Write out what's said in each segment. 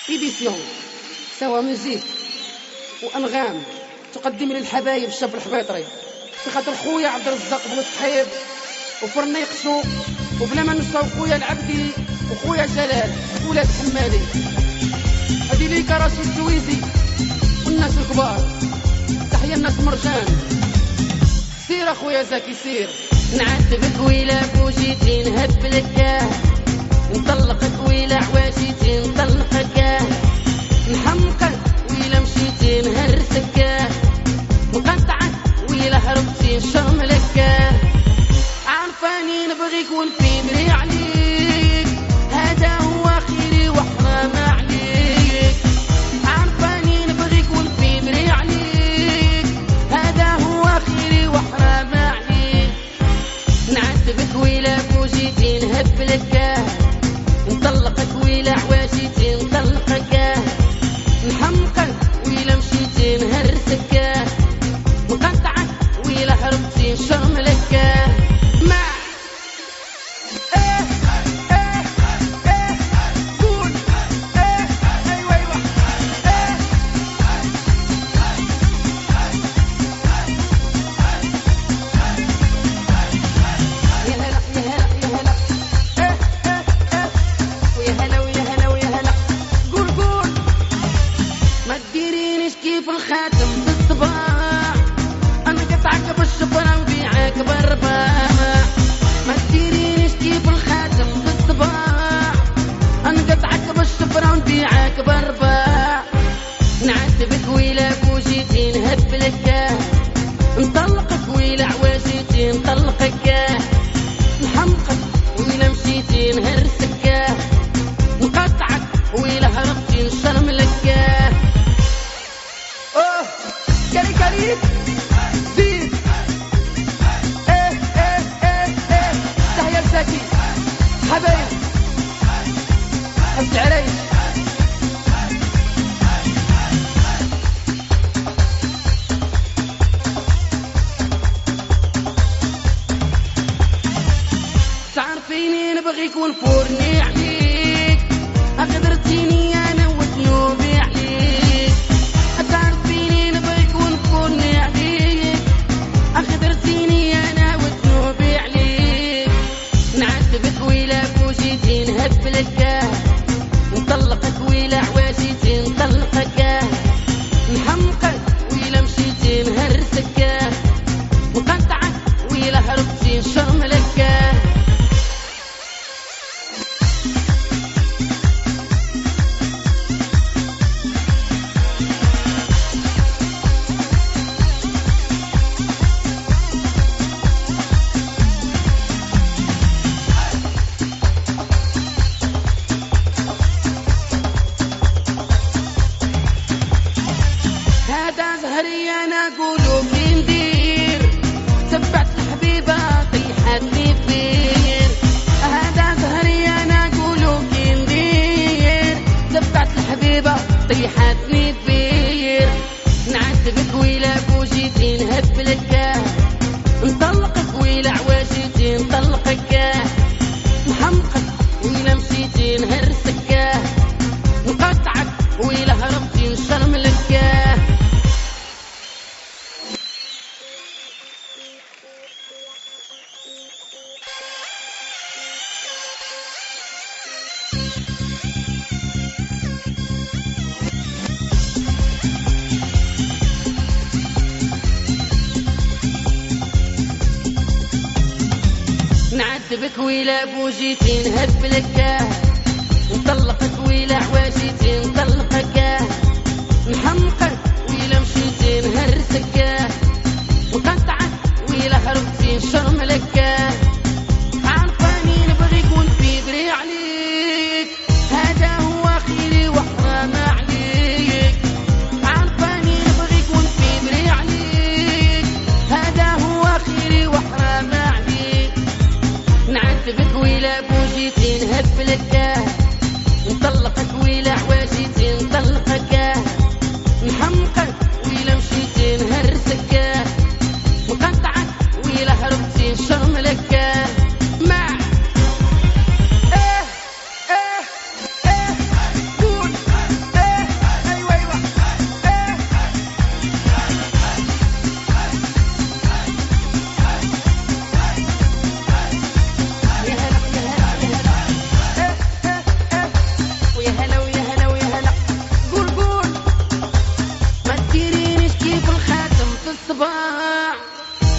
إيديسيون سوا ميوزيك وأنغام تقدم للحبايب الشاب الحبيطري في خاطر خويا عبد الرزاق بن صحيب وفرني قشو وبلا ما ننساو خويا العبدي وخويا جلال ولاد حمادي. هادي ليك رشيد السويزي والناس الكبار. تحيا الناس مرجان. سير اخويا زكي سير. نعاتبك ويلا فوجيتي نهبلك نطلقك ويلا عواشيتي نطلقك نحمقك ويلا مشيتي نهرسك نقطعك ويلا هربتي نشرملك. عارفاني نبغيك ونفيبري عليك هذا هو خيري وحرام عليك. عارفاني نبغيك ونفيبري عليك هذا هو خيري وحرام عليك. نعاتبك ويلا فوجيتي نهبلك نطلقك ويلا عواشيتي نطلقك نحمقك ويلا مشيتي نهرسك نقطعك ويلا هربتي نشرملك. كيف الخاتم بالصباح انا قطعك بالشفرة وبيعك بالرباح. ما تديرينيش كيف الخاتم بالصباح انا قطعك بالشفرة ونبيعك بالرباح. نعاتبك ويلا فوجيتي نهبلك نطلقك ويلا عواشيتي نطلقك نحمقك ويلا مشيتي نهرسك نقطعك ويلا هربتي نشرملك. كاري كاري زيد تحيا لزكي حبايب حبس العرايش. تعرفيني نبغيك ونفورني عليك أقدرتيني أنا وذنوبي عليك. تعرفيني نبغيك ونفورني عليك أقدرتيني أنا وذنوبي عليك. نعاتبك ويلا فوجيتي نهبلك نطلقك ويلا عواشيتي نطلقك نحمقك ويلا مشيتي نهرسك نقطعك ويلا هربتي نشرملك. هذا زهري انا قولوا في ندير تبعت الحبيبه طيحتني بير. هذا زهري انا قولوا في ندير تبعت الحبيبه طيحتني بير. نعاتبك ويلا فوجيتي نهبلك نطلقك ويلا عواشيتي نطلقك نحمقك ويلا مشيتي نهرسك نقطعك ويلا هربتي نشرملك. نعاتبك ويلا فوجيتي نهبلك نطلقك ويلا عواشيتي نطلقك نحمقك ويلا مشيتي نهرسك نقطعك ويلا هربتي نشرملك. عارفاني نبغيك ونفيبري عليك هذا هو خيري وحرام عليك. عارفاني نبغيك ونفيبري عليك هذا هو خيري وحرام عليك. نعاتبك ويلا فوجيتي نهبلك نطلقك ويلا عواشيتي نطلقك نحمقك ويلا مشيتي نهرسك نقطعك ويلا هربتي نشرملك. مع قول بالصباع،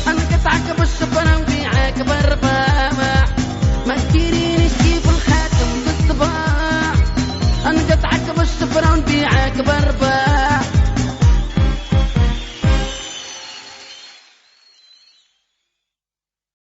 انا قطعك بالشفرة ونبيعك بالرباع، ما تديرينيش كيف الخاتم بالصباع، انا قطعك بالشفرة ونبيعك بالرباع.